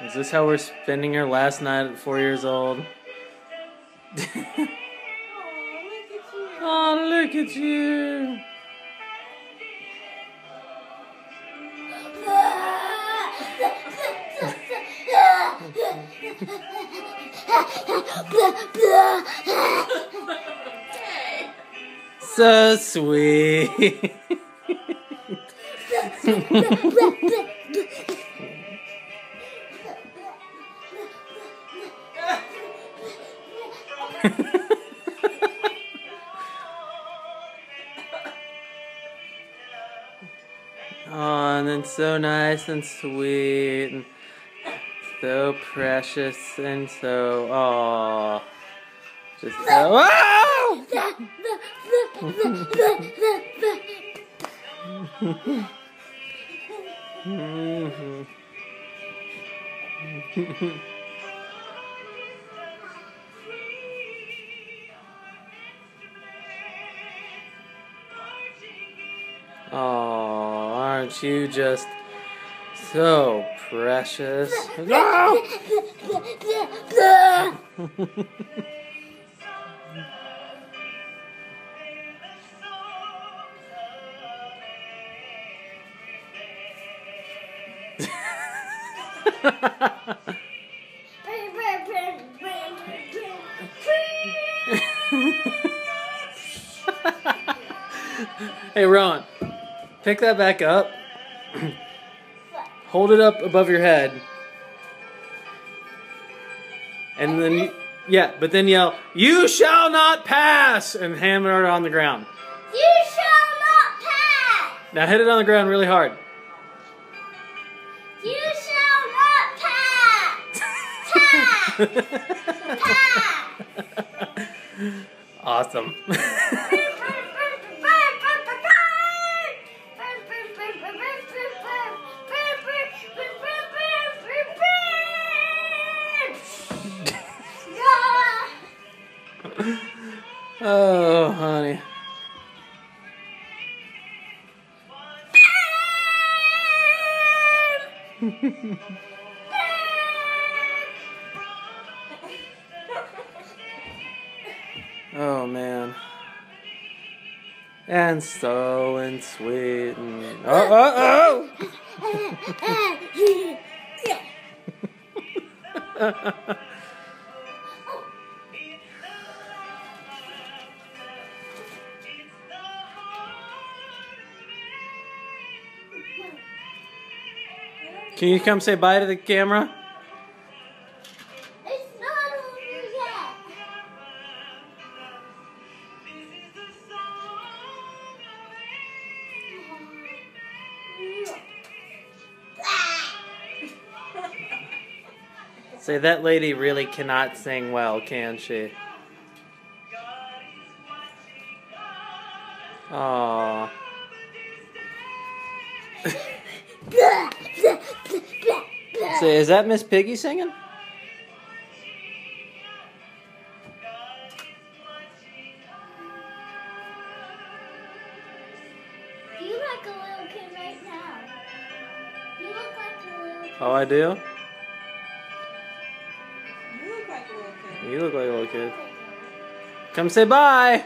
Is this how we're spending our last night at 4 years old? Oh, look at you! So sweet. Oh, and then so nice and sweet and so precious and so, oh, just so, oh! Oh, aren't you just so precious? No! Hey, Ron, pick that back up. Hold it up above your head. And then, but then yell, "You shall not pass!" and hammer it on the ground. You shall not pass! Now hit it on the ground really hard. You shall not pass! Pass! Awesome. Oh, honey. Oh, man. And so and sweet and oh. Can you come say bye to the camera? It's not over yet. Say, that lady really cannot sing well, can she? Aww. Say, is that Miss Piggy singing? You look like a little kid right now. You look like a little kid. Oh, I do? You look like a little kid. You look like a little kid. Come say bye!